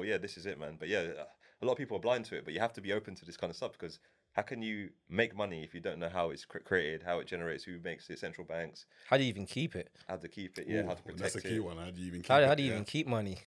well, yeah, this is it, man. But yeah, a lot of people are blind to it, but you have to be open to this kind of stuff because how can you make money if you don't know how it's created, how it generates, who makes it, central banks, How do you even keep it? how to keep it, yeah, how to protect it. That's a key one. How do you even keep How it? do you even keep money?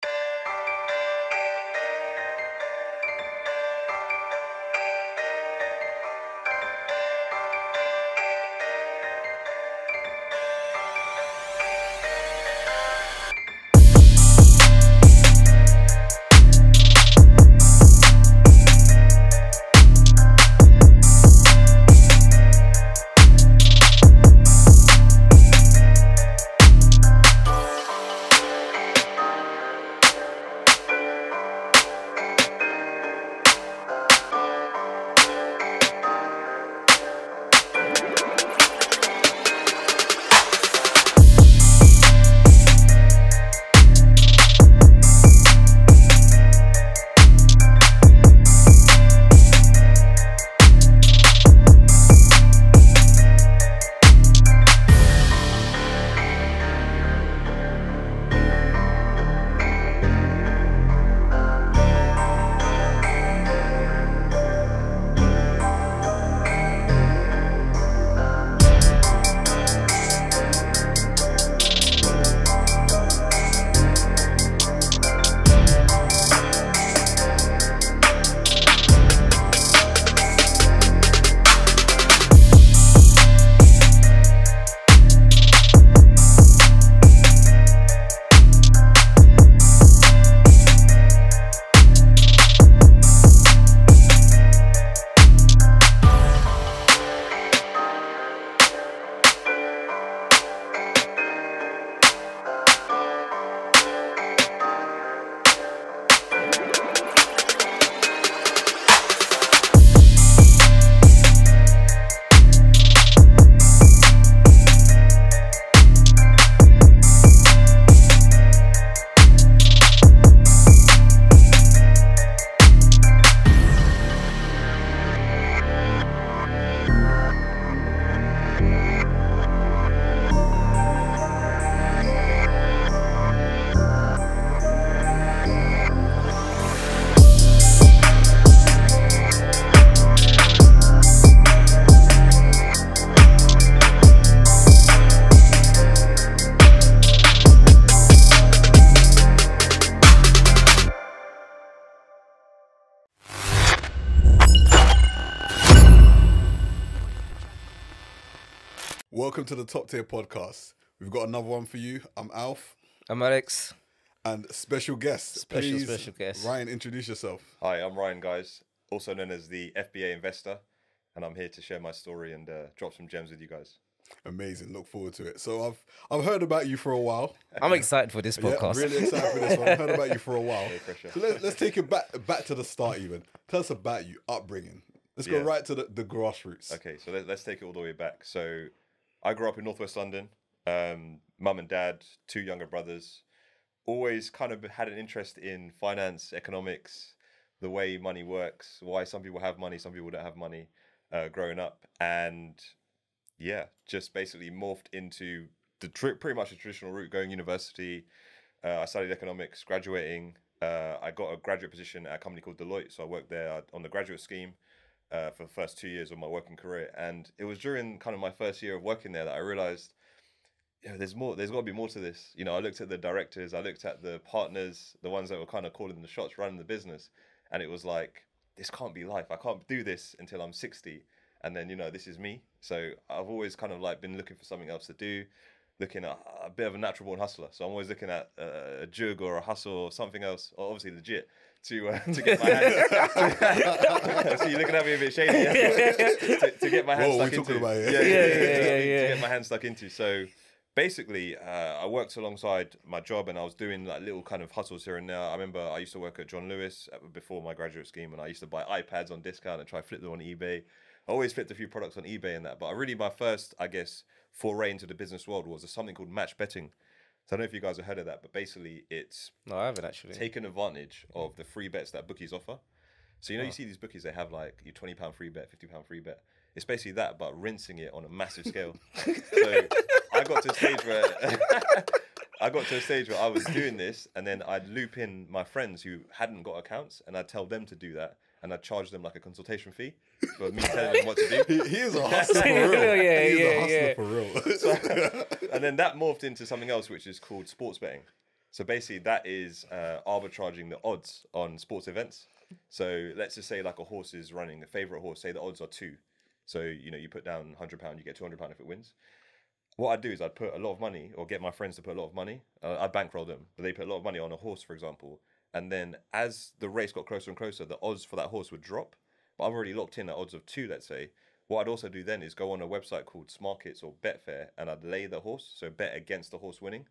Welcome to the Top Tier Podcast. We've got another one for you. I'm Alf. I'm Alex. And special guest. Special guest. Ryan, introduce yourself. Hi, I'm Ryan, guys, also known as the FBA investor, and I'm here to share my story and drop some gems with you guys. Amazing. Look forward to it. So I've heard about you for a while. I'm excited for this podcast. Yeah, really excited for this one. I've heard about you for a while. No pressure. So let's take it back to the start even. Tell us about you, upbringing. Let's go right to the grassroots. Okay, so let's take it all the way back. So I grew up in Northwest London. Mum and dad, two younger brothers. Always kind of had an interest in finance, economics, the way money works, why some people have money, some people don't have money growing up. And yeah, just basically morphed into pretty much the traditional route, going university. I studied economics, graduating. I got a graduate position at a company called Deloitte. So I worked there on the graduate scheme for the first 2 years of my working career. And it was during kind of my first year of working there that I realized, there's got to be more to this. You know, I looked at the directors, I looked at the partners, the ones that were kind of calling the shots, running the business. And it was like, this can't be life. I can't do this until I'm 60. And then, this is me. So I've always kind of like been looking for something else to do, looking at a bit of a natural born hustler. So I'm always looking at a jug or a hustle or something else, or obviously legit, to get my hands. So you're looking at me a bit shady. Yeah? to get my hands stuck into. To get my hands stuck into. So basically, I worked alongside my job and I was doing like little kind of hustles here and there. I remember I used to work at John Lewis before my graduate scheme, and I used to buy iPads on discount and try to flip them on eBay. I always flipped a few products on eBay and that, but my first, I guess, foray into the business world was something called match betting. So I don't know if you guys have heard of that, but basically it's No, I haven't actually. taken advantage of the free bets that bookies offer. So, you see these bookies, they have like your £20 free bet, £50 free bet. It's basically that, but rinsing it on a massive scale. So I got to a stage where I got to a stage where I was doing this, and then I'd loop in my friends who hadn't got accounts, and I'd tell them to do that, and I'd charge them like a consultation fee for me telling them what to do. He is a hustler for real. Yeah, He is yeah, a hustler yeah. for real. And then that morphed into something else, which is called sports betting. So basically, that is arbitraging the odds on sports events. So let's just say like a horse is running a favorite horse. Say the odds are 2. So you put down £100, you get £200 if it wins. What I'd do is I'd put a lot of money, or get my friends to put a lot of money. I'd bankroll them, but they put a lot of money on a horse, for example. And then as the race got closer and closer, the odds for that horse would drop. But I've already locked in at odds of 2, let's say. What I'd also do then is go on a website called Smarkets or Betfair, and I'd lay the horse, so bet against the horse winning.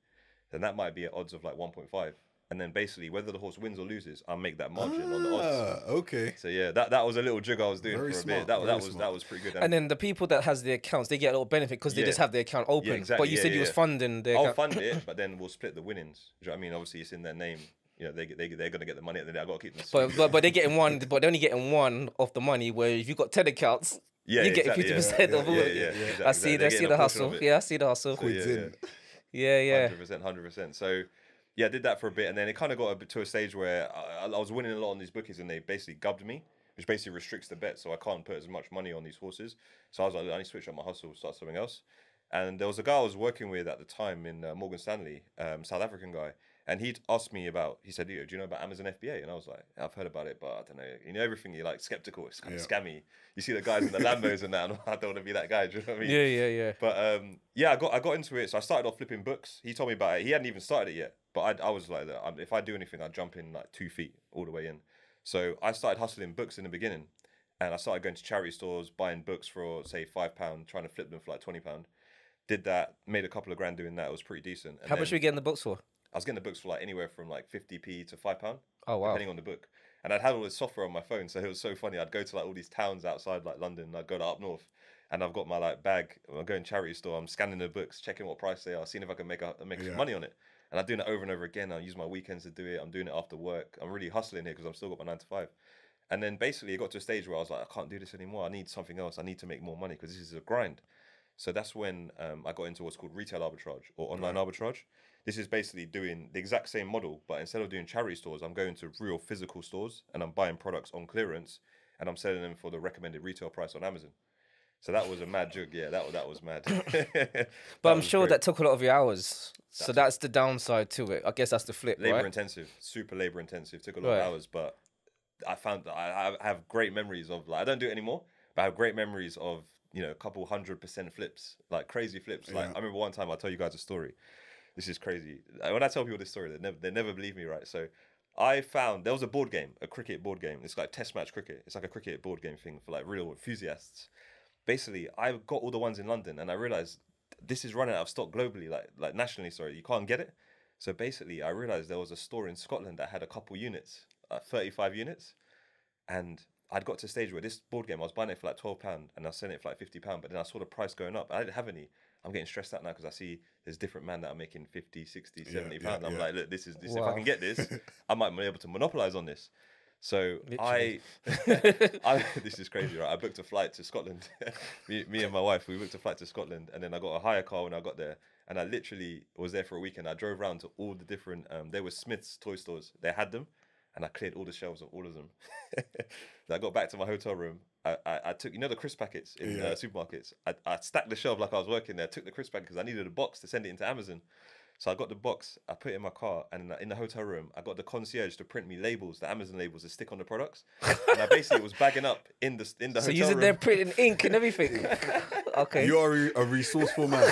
Then that might be at odds of like 1.5. And then basically, whether the horse wins or loses, I'll make that margin on the odds. Okay. So yeah, that was a little jig I was doing Very for a smart, bit. That very was smart. that was pretty good. And then the people that has the accounts, they get a little benefit because they Yeah. just have the account open. Yeah, exactly. But you Yeah, said you was yeah. funding the I'll account. fund it, but then we'll split the winnings. Do you know what I mean? Obviously, it's in their name. They're gonna get the money, and then I gotta keep them. But they're getting one, but they're only getting one of the money. Where if you got 10 accounts, Yeah, you get exactly, 50% of all. exactly, I see. They're I see getting the a portion hustle. of it. Yeah, I see the hustle. So, yeah. Yeah. 100%. So, yeah, I did that for a bit, and then it kind of got to a stage where I was winning a lot on these bookies, and they basically gubbed me, which basically restricts the bet, so I can't put as much money on these horses. So I was like, I need to switch up my hustle, start something else. And there was a guy I was working with at the time in Morgan Stanley, South African guy, and he'd asked me about. He said, "Do you know about Amazon FBA?" And I was like, "I've heard about it, but I don't know. Everything. You're like skeptical. It's kind of scammy. You see the guys in the Lambos and that, and I don't want to be that guy. Do you know what I mean?" Yeah. But yeah, I got into it. So I started off flipping books. He told me about it. He hadn't even started it yet. But I was like, if I do anything, I jump in like 2 feet all the way in. So I started hustling books in the beginning, and I started going to charity stores, buying books for say £5, trying to flip them for like £20. Did that, made a couple of grand doing that. It was pretty decent. And How much were you getting the books for? I was getting the books for like anywhere from like 50p to £5. Oh wow. Depending on the book. And I'd had all this software on my phone, so it was so funny. I'd go to like all these towns outside like London. I'd go to up north, and I've got my like bag. I'm going charity store. I'm scanning the books, checking what price they are, seeing if I can make some money on it. And I'm doing it over and over again. I use my weekends to do it. I'm doing it after work. I'm really hustling here because I've still got my 9 to 5. And then basically it got to a stage where I was like, I can't do this anymore. I need something else. I need to make more money because this is a grind. So that's when I got into what's called retail arbitrage or online arbitrage. This is basically doing the exact same model, but instead of doing charity stores, I'm going to real physical stores and I'm buying products on clearance and I'm selling them for the recommended retail price on Amazon. So that was a mad jug. Yeah, that was mad. But I'm sure that took a lot of your hours. So that's the downside to it. I guess that's the flip, labor right? intensive, super labor intensive. Took a lot of hours, but I found that I have great memories of like I don't do it anymore, but I have great memories of a couple 100% flips, like crazy flips. Like I remember one time I'll tell you guys a story. This is crazy. When I tell people this story, they never believe me, right? So I found there was a board game, a cricket board game. It's like test match cricket. It's like a cricket board game thing for like real enthusiasts. Basically, I got all the ones in London, and I realized this is running out of stock globally, like nationally. Sorry, you can't get it. So basically, I realized there was a store in Scotland that had a couple units, 35 units, and I'd got to a stage where this board game I was buying it for like £12, and I was selling it for like £50. But then I saw the price going up. I didn't have any. I'm getting stressed out now because I see there's different men that are making 50, 60, 70 pounds. I'm like, look, this. If I can get this, I might be able to monopolize on this. So I this is crazy, right? I booked a flight to Scotland. me and my wife, we booked a flight to Scotland, and then I got a hire car when I got there. And I literally was there for a weekend. I drove around to all the different, there were Smith's toy stores. They had them, and I cleared all the shelves of all of them. I got back to my hotel room. I took, the crisp packets in supermarkets. I stacked the shelf like I was working there. Took the crisp packet because I needed a box to send it into Amazon. So I got the box, I put it in my car, and in the hotel room, I got the concierge to print me labels, the Amazon labels to stick on the products. And I basically was bagging up in the hotel so using room. their printing ink and everything. Okay. You are a resourceful man.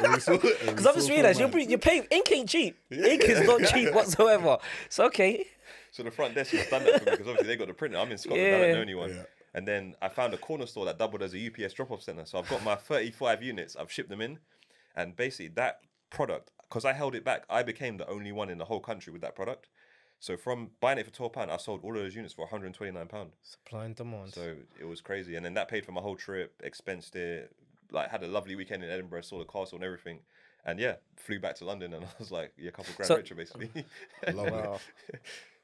Because I've just realised you're paying, ink ain't cheap. Ink is not cheap whatsoever. So okay. So the front desk has done that for me because obviously they got the printer. I'm in Scotland, I don't know anyone. Yeah. And then I found a corner store that doubled as a UPS drop-off centre. So I've got my 35 units, I've shipped them in. And basically that product, because I held it back, I became the only one in the whole country with that product. So from buying it for £12, I sold all of those units for £129. Supply and demand. So it was crazy. And then that paid for my whole trip, expensed it, like had a lovely weekend in Edinburgh, saw the castle and everything. And yeah, flew back to London and I was like, a couple grand richer basically. Wow.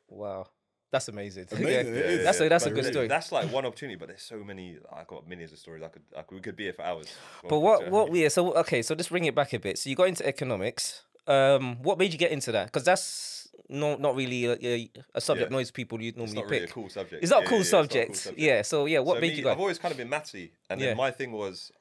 Wow. That's amazing. Amazing. That's a good story. That's like one opportunity, but there's so many. I got millions of stories. We could be here for hours. But what? Yeah. So okay. So just bring it back a bit. So you got into economics. What made you get into that? Because that's not really a subject Yeah. most people you It's normally not really a pick. cool subject. It's not a Yeah, cool yeah, it's not a cool subject. subject. Yeah. So yeah, what So made you I've go? always kind of been mathsy, and Yeah. then my thing was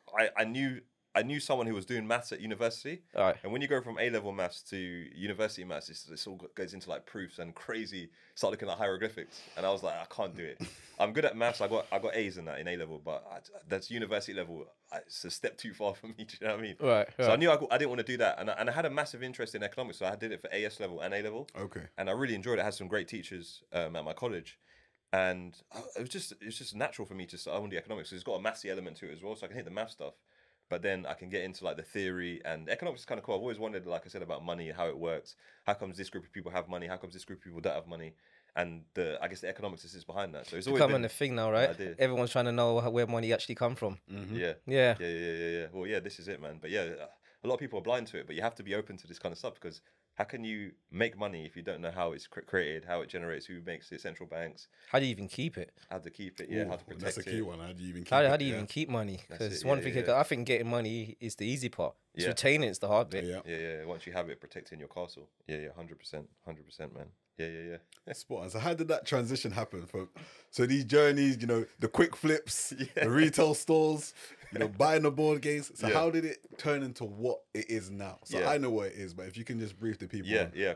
I knew someone who was doing maths at university. All right. And when you go from A level maths to university maths, it's all goes into like proofs and crazy. Start looking at hieroglyphics, and I was like, I can't do it. I'm good at maths. I got A's in that in A level, but that's university level. It's a step too far for me. Do you know what I mean? Right. So I knew I didn't want to do that, and I had a massive interest in economics, so I did it for AS level and A level. Okay. And I really enjoyed it. I had some great teachers at my college. And it was just natural for me to start. I want to do economics. So it's got a mathsy element to it as well, so I can hit the math stuff. But then I can get into like the theory, and economics is kind of cool. I've always wondered, like I said, about money, how it works. How comes this group of people have money? How comes this group of people don't have money? And I guess the economics is behind that. So it's always Becoming been a thing now, right? idea. Everyone's trying to know where money actually come from. Yeah. Yeah. Yeah. Well, yeah, this is it, man. But yeah, a lot of people are blind to it. But you have to be open to this kind of stuff, because how can you make money if you don't know how it's created, how it generates, who makes it, central banks, How do you even keep it? how to keep it, Ooh, how to protect that's a key it. one. How do you even keep How it? do you Yeah. even keep money? That's Because it, one yeah, thing, yeah. I think getting money is the easy part. It's Yeah. retaining it's the hard bit. Yeah. Yeah. Once you have it, protecting your castle. Yeah. 100%, man. Yeah. Spot on. So how did that transition happen? So these journeys, the quick flips, the retail stores, buying the board games. So Yeah. how did it turn into what it is now? So Yeah. I know what it is, but if you can just brief the people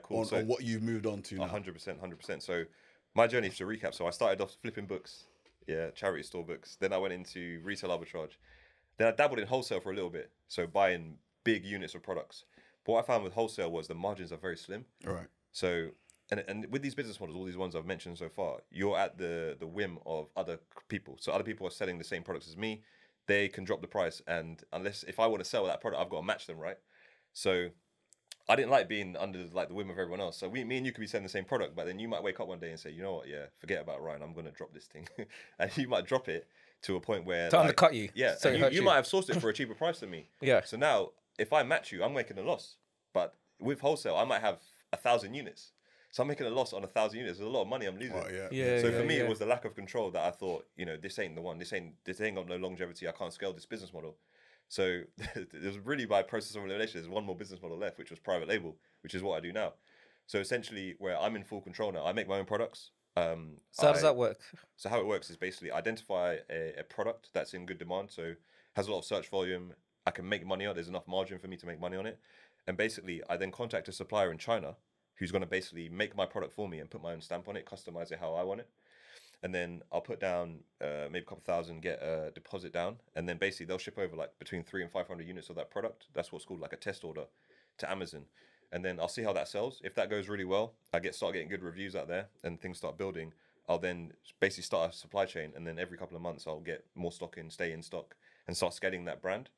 Cool. on what you've moved on to now. 100%. So my journey, to recap, so I started off flipping books, charity store books. Then I went into retail arbitrage. Then I dabbled in wholesale for a little bit, so buying big units of products. But what I found with wholesale was the margins are very slim. All right. So, and with these business models, all these ones I've mentioned so far, you're at the whim of other people. So other people are selling the same products as me. They can drop the price, and if I want to sell that product, I've got to match them, right? So I didn't like being under like the whim of everyone else. So me and you could be selling the same product, but then you might wake up one day and say, you know what, forget about Ryan, I'm gonna drop this thing, and you might drop it to a point where To undercut you. Yeah, So and it hurts you you. might have sourced it for a cheaper price than me. Yeah. So now, if I match you, I'm making a loss. But with wholesale, I might have 1,000 units. So I'm making a loss on 1,000 units. There's a lot of money I'm losing. Oh, yeah. Yeah. So for me, it was the lack of control that I thought, this ain't the one. This ain't got no longevity. I can't scale this business model. So there's really, by process of elimination, there's one more business model left, which was private label, which is what I do now. So essentially, where I'm in full control now, I make my own products. So how does that work? So how it works is basically identify a product that's in good demand, so has a lot of search volume. I can make money on it. There's enough margin for me to make money on it. And basically, I then contact a supplier in China who's going to basically make my product for me and put my own stamp on it, customize it how I want it. And then I'll put down maybe a couple thousand, get a deposit down. And then basically they'll ship over like between 300 and 500 units of that product. That's what's called like a test order to Amazon. And then I'll see how that sells. If that goes really well, start getting good reviews out there and things start building. I'll then basically start a supply chain. And then every couple of months, I'll get more stock in, stay in stock, and start scaling that brand.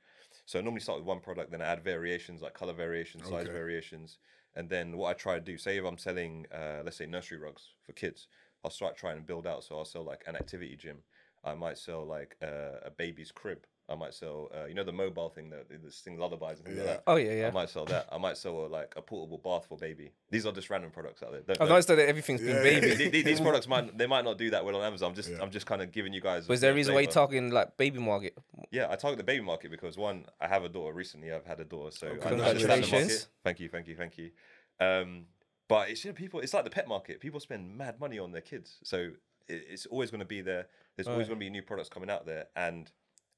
So I normally start with one product, then I add variations like color variations, size variations. And then what I try to do, say if I'm selling, let's say nursery rugs for kids, I'll start trying to build out. So I'll sell like an activity gym. I might sell like a baby's crib. I might sell, the mobile thing, this thing lullabies and things like that. Oh yeah. I might sell that. I might sell like a portable bath for baby. These are just random products out there. I've noticed that everything's been baby. These products might not do that well on Amazon. I'm just kind of giving you guys. But is there a reason why you're talking like baby market? Yeah, I target the baby market because one, I have a daughter recently. I've had a daughter, so I Congratulations. understand the market. Thank you. But it's people. It's like the pet market. People spend mad money on their kids, so it's always going to be there. There's always going to be new products coming out there, and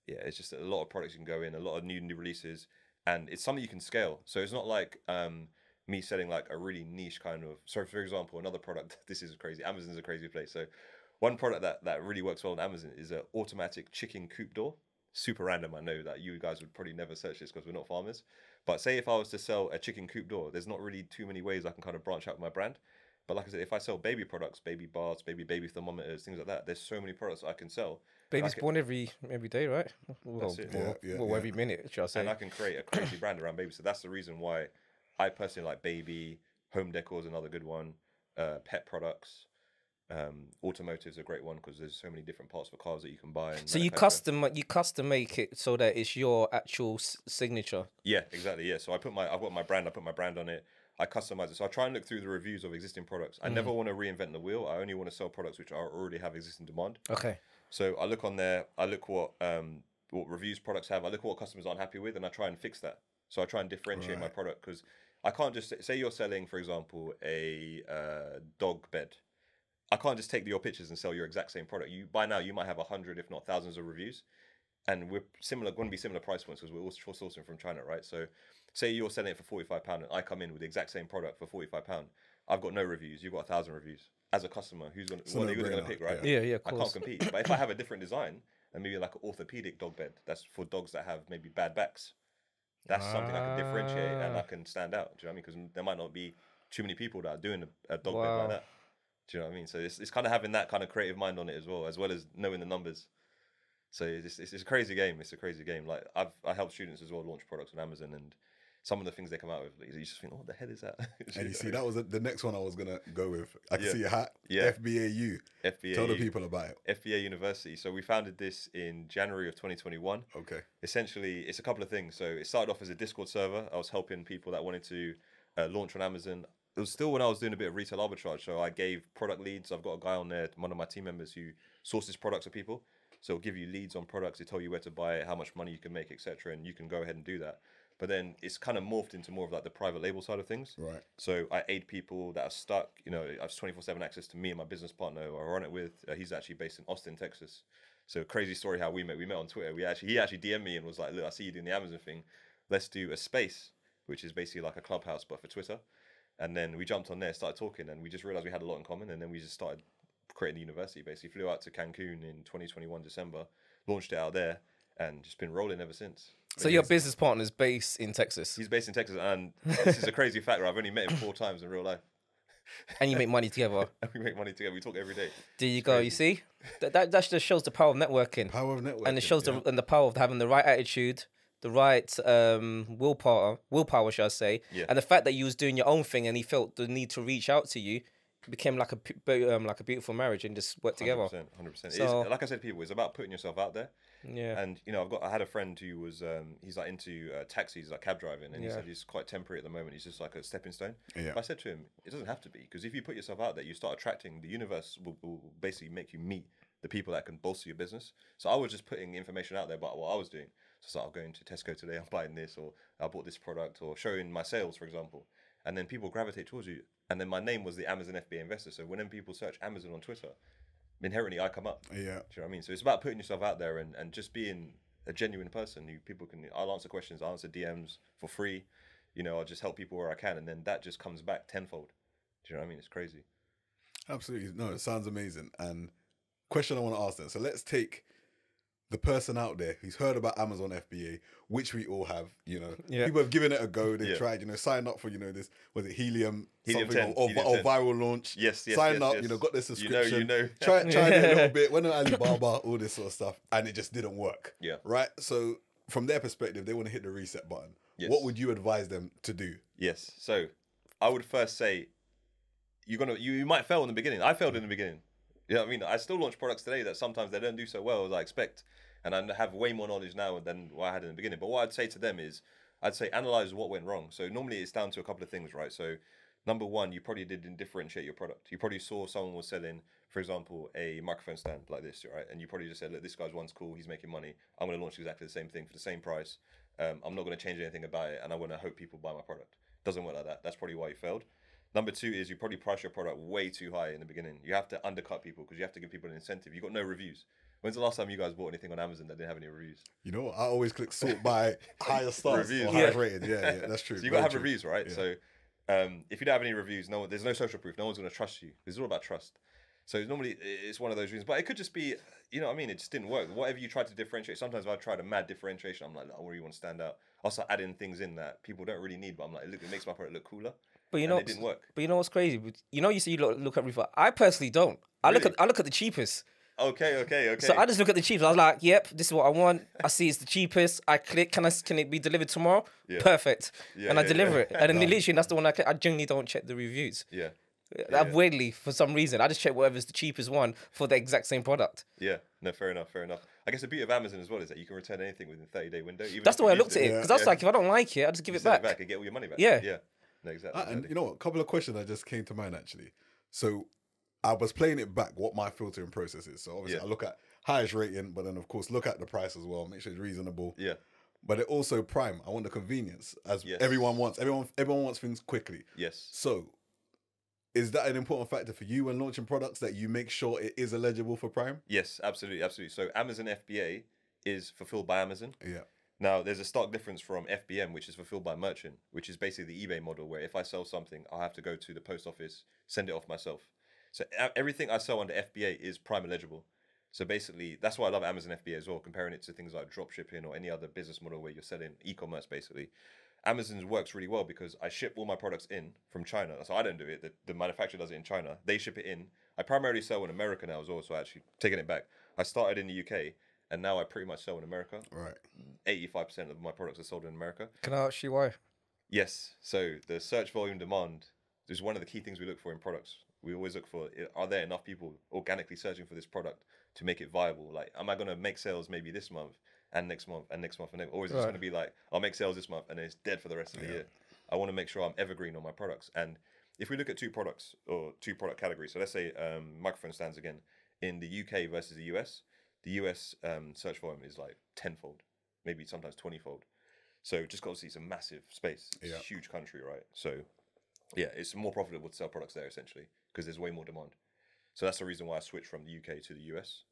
it's just a lot of products you can go in, a lot of new releases, and it's something you can scale. So it's not like me selling like a really niche kind of. So for example, another product. This is crazy. Amazon's a crazy place. So one product that really works well on Amazon is an automatic chicken coop door. Super random. I know that you guys would probably never search this because we're not farmers. But say if I was to sell a chicken coop door, there's not really too many ways I can kind of branch out my brand. But like I said, if I sell baby products, baby baths, baby thermometers, things like that, there's so many products I can sell. Baby's born every day, right? Well, every minute, shall I say? And I can create a crazy brand around baby. So that's the reason why I personally like baby. Home decor is another good one. Pet products. Automotive's a great one because there's so many different parts for cars that you can buy. And so you custom make it so that it's your actual signature. Yeah, exactly. Yeah, so I've got my brand. I put my brand on it. I customize it. So I try and look through the reviews of existing products. I never want to reinvent the wheel. I only want to sell products which already have existing demand. Okay. So I look on there. I look what reviews products have. I look what customers aren't happy with, and I try and fix that. So I try and differentiate my product because I can't just say you're selling, for example, a dog bed. I can't just take your pictures and sell your exact same product. You by now you might have 100, if not thousands, of reviews, and we're going to be similar price points because we're all sourcing from China, right? So, say you're selling it for £45, and I come in with the exact same product for £45. I've got no reviews. You've got 1,000 reviews. As a customer, what are you going to pick, right? Yeah, of I course. can't compete. But if I have a different design and maybe like an orthopedic dog bed, that's for dogs that have maybe bad backs. That's something I can differentiate and I can stand out. Do you know what I mean? Because there might not be too many people that are doing a dog bed like that. Do you know what I mean? So it's kind of having that kind of creative mind on it as well as knowing the numbers. So it's a crazy game. It's a crazy game. Like I help students as well launch products on Amazon, and some of the things they come out with, like, you just think, what the hell is that? And you see, that was the next one I was gonna go with. I can see your hat. Yeah. FBAU. FBA. Tell the people about it. FBA University. So we founded this in January of 2021. Okay. Essentially, it's a couple of things. So it started off as a Discord server. I was helping people that wanted to launch on Amazon. It was still when I was doing a bit of retail arbitrage. So I gave product leads. I've got a guy on there, one of my team members, who sources products for people. So it'll give you leads on products. They tell you where to buy it, how much money you can make, etc. And you can go ahead and do that. But then it's kind of morphed into more of like the private label side of things. Right. So I aid people that are stuck. You know, I have 24/7 access to me and my business partner who I run it with. He's actually based in Austin, Texas. So crazy story how we met. We met on Twitter. He actually DM'd me and was like, "Look, I see you doing the Amazon thing. Let's do a space, which is basically like a clubhouse but for Twitter." And then we jumped on there, started talking, and we just realized we had a lot in common. And then we just started creating the university. Basically, flew out to Cancun in 2021 December, launched it out there, and just been rolling ever since. So your business partner's based in Texas? He's based in Texas, and this is a crazy fact. I've only met him 4 times in real life. And you make money together? And we make money together. We talk every day. There you go. You see? That just shows the power of networking. Power of networking. And it shows the power of having the right attitude, the right willpower, shall I say. Yeah. And the fact that you was doing your own thing and he felt the need to reach out to you became like a beautiful marriage and just worked together. 100%. So, like I said, people, it's about putting yourself out there. Yeah. And you know, I had a friend who was he's like into taxis, like cab driving, and he said he's quite temporary at the moment. He's just like a stepping stone. Yeah. But I said to him, it doesn't have to be, because if you put yourself out there, you start attracting. The universe will basically make you meet the people that can bolster your business. So I was just putting information out there about what I was doing. So I'm going to Tesco today, I'm buying this, or I bought this product, or showing my sales, for example. And then people gravitate towards you. And then my name was the Amazon FBA investor. So whenever people search Amazon on Twitter, inherently I come up. Yeah. Do you know what I mean? So it's about putting yourself out there and just being a genuine person who people can. I'll answer questions, I'll answer DMs for free. You know, I'll just help people where I can, and then that just comes back tenfold. Do you know what I mean? It's crazy. Absolutely. No, it sounds amazing. And question I want to ask then. So let's take the person out there who's heard about Amazon FBA, which we all have, you know, people have given it a go. They've tried, you know, signed up for, you know, this, was it Helium 10, or viral launch. Yes. Signed up, you know, got their subscription. You know. Tried it a little bit, went on Alibaba, all this sort of stuff, and it just didn't work. Yeah. Right? So from their perspective, they want to hit the reset button. Yes. What would you advise them to do? Yes. So I would first say, you might fail in the beginning. I failed in the beginning. You know what I mean? I still launch products today that sometimes they don't do so well as I expect. And I have way more knowledge now than what I had in the beginning. But what I'd say to them is, I'd say analyze what went wrong. So normally it's down to a couple of things, right? So number one, you probably didn't differentiate your product. You probably saw someone was selling, for example, a microphone stand like this, right? And you probably just said, look, this guy's one's cool. He's making money. I'm going to launch exactly the same thing for the same price. I'm not going to change anything about it. And I'm going to hope people buy my product. Doesn't work like that. That's probably why you failed. Number two is you probably price your product way too high in the beginning. You have to undercut people because you have to give people an incentive. You've got no reviews. When's the last time you guys bought anything on Amazon that didn't have any reviews? You know, I always click sort by higher stars Reviews. or highest rated. Yeah, that's true. So you got to have reviews, right? Yeah. So if you don't have any reviews, there's no social proof. No one's going to trust you. It's all about trust. So normally it's one of those reasons. But it could just be, you know what I mean? It just didn't work. Whatever you try to differentiate. Sometimes if I tried a mad differentiation, I'm like, I really want to stand out. I'll start adding things in that people don't really need. But I'm like, look, it makes my product look cooler. But you know, it didn't work. But you know what's crazy? You know, you say you look at review. I personally don't. I look at the cheapest. Okay. So I just look at the cheapest. I was like, yep, this is what I want. I see it's the cheapest. I click. Can it be delivered tomorrow? Yeah. Perfect. And I deliver it. And then literally that's the one I generally don't check the reviews. Yeah. Weirdly, for some reason, I just check whatever's the cheapest one for the exact same product. Yeah, no, fair enough. I guess the beauty of Amazon as well is that you can return anything within a 30-day window. Even that's the way I looked at it. Because I was like, if I don't like it, I just give it back. And get all your money back. Yeah. No, exactly. And you know what? A couple of questions that just came to mind actually. So I was playing it back, what my filtering process is. So obviously I look at highest rating, but then of course look at the price as well, make sure it's reasonable. Yeah. but it also Prime. I want the convenience, as Yes. everyone wants. Everyone wants things quickly. Yes. So, is that an important factor for you when launching products, that you make sure it is eligible for Prime? Yes, absolutely, absolutely. So Amazon FBA is fulfilled by Amazon. Yeah. Now, there's a stark difference from FBM, which is fulfilled by merchant, which is basically the eBay model, where if I sell something, I'll have to go to the post office, send it off myself. So everything I sell under FBA is Prime eligible. So basically, that's why I love Amazon FBA as well, comparing it to things like drop shipping or any other business model where you're selling e-commerce, basically. Amazon's works really well because I ship all my products in from China. So I don't do it. The manufacturer does it in China. They ship it in. I primarily sell in America now as well, so actually taking it back. I started in the UK, and now I pretty much sell in America. Right. 85% of my products are sold in America. Can I ask you why? Yes. So the search volume demand is one of the key things we look for in products. We always look for, are there enough people organically searching for this product to make it viable? Like, am I going to make sales maybe this month and next month and next month and next? Or is it just going to be like, I'll make sales this month and then it's dead for the rest of the year? I want to make sure I'm evergreen on my products. And if we look at two products or two product categories, so let's say microphone stands again, in the UK versus the US search volume is like tenfold, maybe sometimes 20-fold. So just got to see it's a massive space. It's a huge country, right? So yeah, it's more profitable to sell products there essentially because there's way more demand. So that's the reason why I switched from the UK to the US.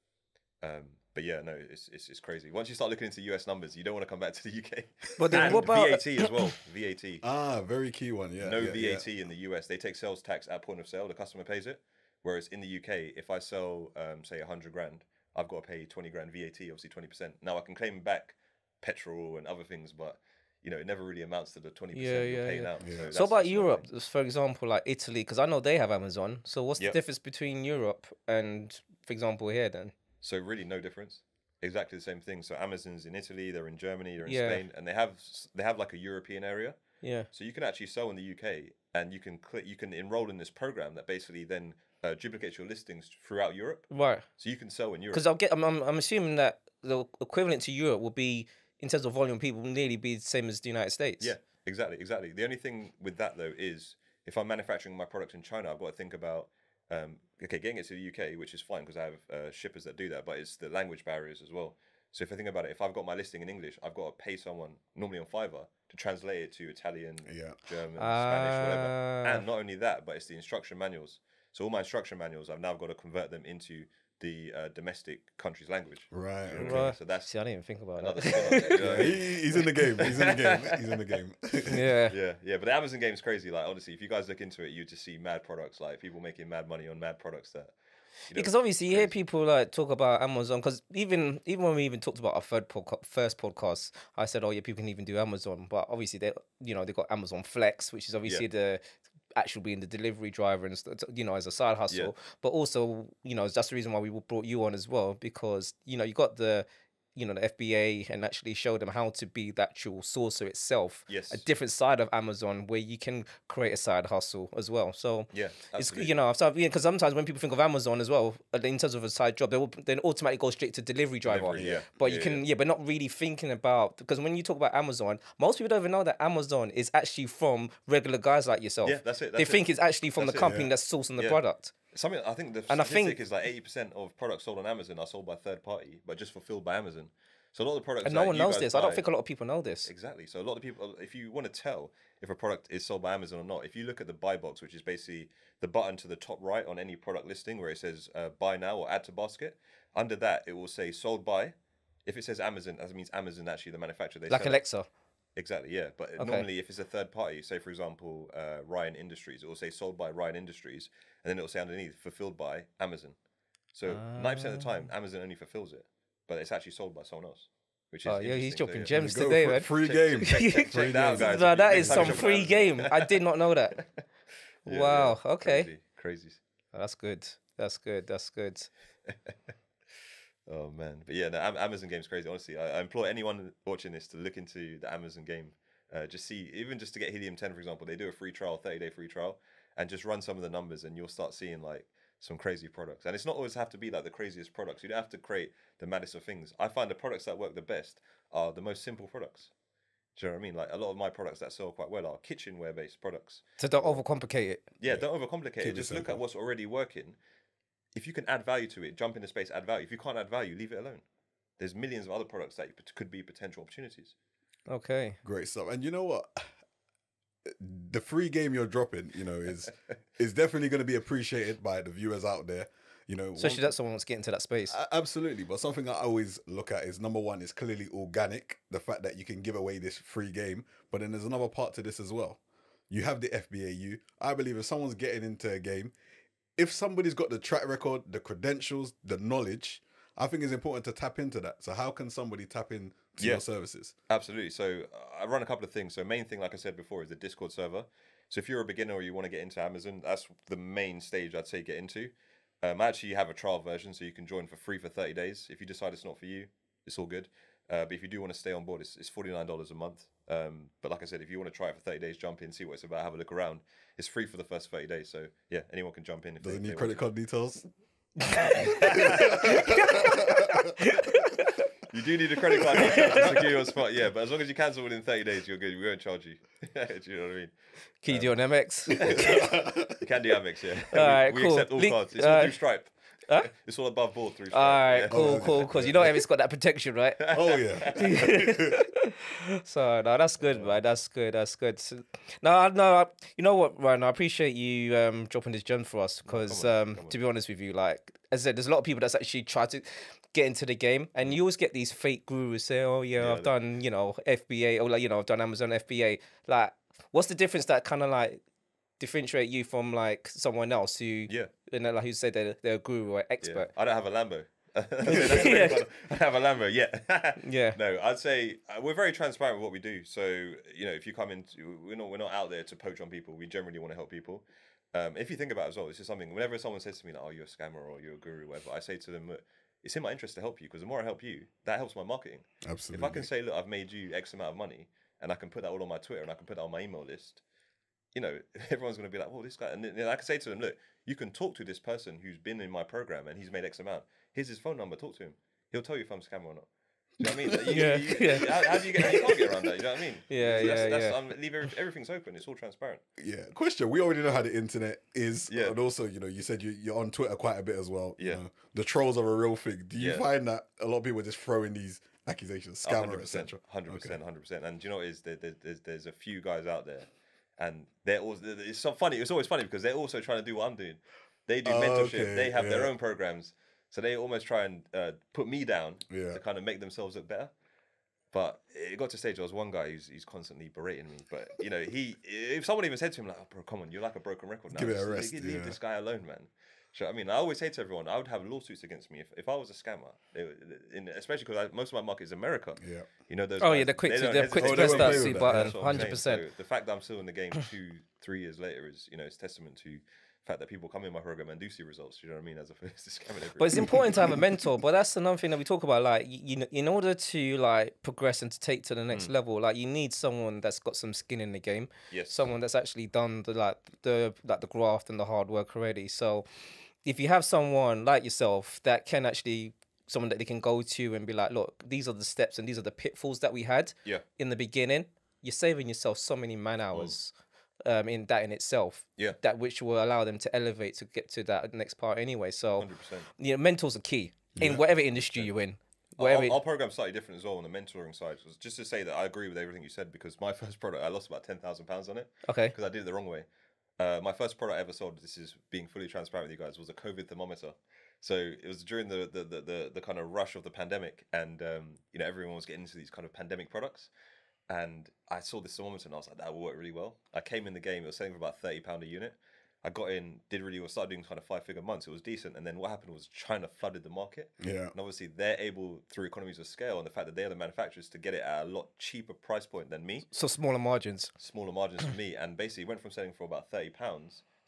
But yeah, no, it's crazy. Once you start looking into US numbers, you don't want to come back to the UK. But then and what about VAT as well? VAT. Ah, very key one. Yeah. No VAT in the US. They take sales tax at point of sale. The customer pays it. Whereas in the UK, if I sell, say, 100 grand, I've got to pay 20 grand VAT, obviously 20%. Now I can claim back petrol and other things, but you know, it never really amounts to the 20% you're paying out. Yeah. So about Europe, for example, like Italy, because I know they have Amazon. So what's the Yep. difference between Europe and, for example, here then? So really no difference. Exactly the same thing. So Amazon's in Italy, they're in Germany, they're in Yeah. Spain, and they have like a European area. Yeah. So you can actually sell in the UK, and you can enroll in this program that basically then duplicates your listings throughout Europe. Right. So you can sell in Europe. Because I'm assuming that the equivalent to Europe will be, in terms of volume, people will nearly be the same as the United States. Yeah, exactly. The only thing with that though is if I'm manufacturing my product in China, I've got to think about getting it to the UK, which is fine because I have shippers that do that, but it's the language barriers as well. So if I think about it, if I've got my listing in English, I've got to pay someone normally on Fiverr to translate it to Italian, German, Spanish, whatever. And not only that, but it's the instruction manuals. So all my instruction manuals, I've now got to convert them into the domestic country's language. Right. You know what I Okay. mean? So that's See, I didn't even think about another that. spin on it, you know what I mean? He's in the game. He's in the game. He's in the game. Yeah. Yeah. But the Amazon game's crazy. Like, honestly, if you guys look into it, you just see mad products, like people making mad money on mad products that. Because obviously you hear people like talk about Amazon. Because even when we even talked about our first podcast, I said, "Oh yeah, people can even do Amazon." But obviously they got Amazon Flex, which is obviously the actual being the delivery driver and as a side hustle. But also that's the reason why we brought you on as well, because you got the the FBA and actually show them how to be the actual sourcer itself. Yes. A different side of Amazon where you can create a side hustle as well. So Yeah, it's absolutely. because sometimes when people think of Amazon as well, in terms of a side job, they will then automatically go straight to delivery driver. Delivery, yeah. But you can but not really thinking about, because when you talk about Amazon, most people don't even know that Amazon is actually from regular guys like yourself. Yeah, that's it. They think it's actually from That's the it, company that's sourcing the product. Something I think the And I statistic think- is like 80% of products sold on Amazon are sold by third party, but just fulfilled by Amazon. So a lot of the products And no that one you knows guys this. I don't buy- think a lot of people know this. Exactly. So a lot of people, if you want to tell if a product is sold by Amazon or not, if you look at the buy box, which is basically the button to the top right on any product listing where it says buy now or add to basket, under that it will say sold by. If it says Amazon, that means Amazon actually the manufacturer. They Like sell it. Alexa. Exactly, yeah. But normally if it's a third party, say for example, Ryan Industries, it will say sold by Ryan Industries, and then it will say underneath fulfilled by Amazon. So 90% of the time, Amazon only fulfills it, but it's actually sold by someone else. Which is Oh yeah, he's interesting. dropping So, gems Go today, for man. free game. check that out, guys. No, that Next is time some you shop free on game. Amazon. I did not know that. Yeah, Wow. yeah. Okay. Crazy. Oh, that's good. That's good. That's good. Oh man, but yeah, no, Amazon game's crazy. Honestly, I implore anyone watching this to look into the Amazon game. Just to get Helium 10, for example, they do a free trial, 30-day free trial, and just run some of the numbers, and you'll start seeing like some crazy products. And it's not always have to be like the craziest products. You don't have to create the maddest of things. I find the products that work the best are the most simple products. Do you know what I mean? Like a lot of my products that sell quite well are kitchenware based products. So don't overcomplicate it. Yeah, don't overcomplicate Keep it. it Just look simple. at what's already working. If you can add value to it, jump into space, add value. If you can't add value, leave it alone. There's millions of other products that could be potential opportunities. Okay. Great stuff. And you know what? The free game you're dropping, is definitely going to be appreciated by the viewers out there. Especially that someone wants to get into that space. Absolutely. But something I always look at is, number one, is clearly organic. The fact that you can give away this free game. But then there's another part to this as well. You have the FBAU. I believe if someone's getting into a game, if somebody's got the track record, the credentials, the knowledge, I think it's important to tap into that. So how can somebody tap into your services? Absolutely. So I run a couple of things. So main thing, like I said before, is the Discord server. So if you're a beginner or you want to get into Amazon, that's the main stage I'd say get into. I actually have a trial version, so you can join for free for 30 days. If you decide it's not for you, it's all good. But if you do want to stay on board, it's $49 a month. But like I said, if you want to try it for 30 days, jump in, see what it's about, have a look around. It's free for the first 30 days. So yeah, anyone can jump in. Does it need credit card details? You do need a credit card to secure your spot, yeah. But as long as you cancel within 30 days, you're good. We won't charge you. Do you know what I mean? Can you do an MX? You can do Amex, yeah. All right, we cool. accept all cards. It's all through Stripe. Huh? It's all above board through Stripe. All right, yeah. cool. Because you know MX got that protection, right? Oh, yeah. So no, that's good, man. That's good. So, no. You know what, Ryan? I appreciate you dropping this gem for us because, to be honest with you, like as I said, there's a lot of people that's actually try to get into the game, and you always get these fake gurus say, "Oh yeah, I've done FBA, or like I've done Amazon FBA." Like, what's the difference that kind of like differentiate you from like someone else who like who said they're a guru or expert? I don't have a Lambo. I don't have a Lambo yet. Yeah. No, I'd say we're very transparent with what we do. So if you come in, we're not out there to poach on people. We generally want to help people. If you think about it as well, it's just something. Whenever someone says to me, like, "Oh, you're a scammer" or "You're a guru," whatever, I say to them, "Look, it's in my interest to help you because the more I help you, that helps my marketing. Absolutely. If I can say, look, I've made you X amount of money, and I can put that all on my Twitter and I can put that on my email list, everyone's going to be like, well, this guy, and then I can say to them, look, you can talk to this person who's been in my program and he's made X amount. Here's his phone number. Talk to him. He'll tell you if I'm a scammer or not. Do you know what I mean? How do you get? You can't get around that. You know what I mean? Leave everything's open. It's all transparent. Yeah. Question: we already know how the internet is, and also, you said you're on Twitter quite a bit as well. Yeah. The trolls are a real thing. Do you find that a lot of people are just throwing these accusations, scammer, etc.? 100%. And do you know what it is? There's a few guys out there, and they're also. It's so funny. It's always funny because they're also trying to do what I'm doing. They do mentorship. They have their own programs. So they almost try and put me down to kind of make themselves look better. But it got to a stage where there was one guy who's constantly berating me. But, if someone even said to him, like, "Oh, bro, come on, you're like a broken record now. Give it a rest. Leave this guy alone, man." So, I mean, I always say to everyone, I would have lawsuits against me if I was a scammer. Especially because most of my market is America. Yeah. Those they're quick to press that C button, 100%. So the fact that I'm still in the game 2-3 years later is, it's testament to fact that people come in my program and do see results, you know what I mean, as opposed to scamming everyone. But it's important to have a mentor. But that's another thing that we talk about. Like, in order to like progress and to take to the next level, like you need someone that's got some skin in the game. Yes. Someone that's actually done the graft and the hard work already. So if you have someone like yourself that can actually someone that they can go to and be like, look, these are the steps and these are the pitfalls that we had in the beginning, you're saving yourself so many man hours. In itself, that which will allow them to elevate to get to that next part anyway. So, 100%. Mentors are key in whatever industry you're in. Our program's slightly different as well on the mentoring side. So just to say that I agree with everything you said because my first product, I lost about £10,000 on it. Okay. Because I did it the wrong way. My first product I ever sold, this is being fully transparent with you guys, was a COVID thermometer. So it was during the kind of rush of the pandemic, and everyone was getting into these kind of pandemic products. And I saw this thermometer and I was like, that will work really well. I came in the game, it was selling for about £30 a unit. I got in, started doing kind of 5-figure months. It was decent. And then what happened was China flooded the market. Yeah. And obviously they're able, through economies of scale and the fact that they're the manufacturers, to get it at a lot cheaper price point than me. So smaller margins. Smaller margins for me. And basically went from selling for about £30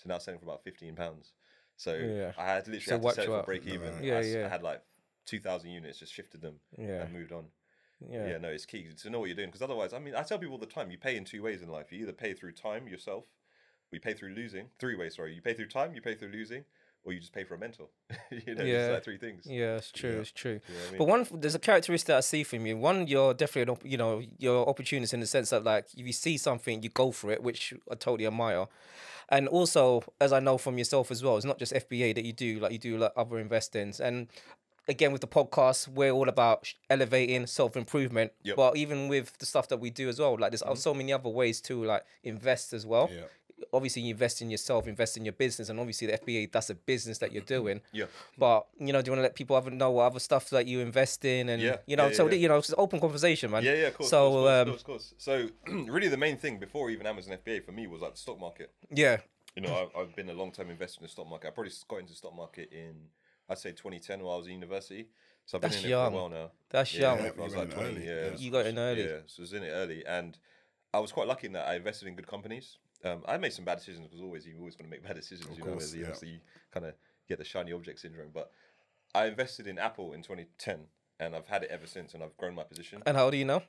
to now selling for about £15. So I had literally had to sell it for break even. I had like 2,000 units, just shifted them and moved on. Yeah, no, it's key to know what you're doing, because otherwise, I mean, I tell people all the time, you pay in 2 ways in life. You either pay through time yourself, we pay through losing. 3 ways, sorry. You pay through time, you pay through losing, or you just pay for a mentor. It's like 3 things. Yeah, it's true. It's true. You know what I mean? But there's a characteristic I see from you. One, you're definitely, you're opportunist in the sense that, like, if you see something, you go for it, which I totally admire. And also, as I know from yourself as well, it's not just FBA that you do. Like, you do like other investings and. again, with the podcast, we're all about elevating self-improvement. Yep. But even with the stuff that we do as well, like there's so many other ways to like invest as well. Yeah. Obviously, you invest in yourself, invest in your business, and obviously the FBA, that's a business that you're doing. Yeah. But, do you want to let people know what other stuff that you invest in? And, it's an open conversation, man. Yeah, of course. So, of course. So, really, the main thing before even Amazon FBA for me was like the stock market. Yeah. I've been a long-time investor in the stock market. I probably got into the stock market in, I'd say 2010 while I was in university. So I've been in it for a while now. That's young. I was like 20. Yeah, you got in early. Yeah, so I was in it early. And I was quite lucky in that I invested in good companies. I made some bad decisions because you're always going to make bad decisions. Of course, you kind of get the shiny object syndrome. But I invested in Apple in 2010 and I've had it ever since and I've grown my position. And how old are you now?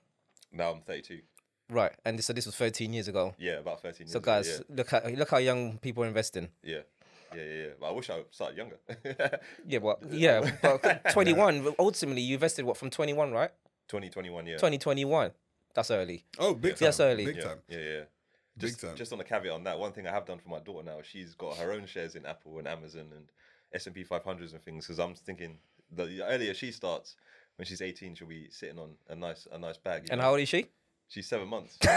Now I'm 32. Right, and so this was 13 years ago. Yeah, about 13 years ago. So guys, look how young people are investing. Yeah. But I wish I started younger. but 21, ultimately you invested from 21, right? 2021, yeah. 2021. That's early. Oh, big time. That's early. Big time. Yeah. Just on a caveat on that, one thing I have done for my daughter now, she's got her own shares in Apple and Amazon and S&P 500s and things, because I'm thinking the earlier she starts, when she's 18, she'll be sitting on a nice bag. And how old is she? She's 7 months. Do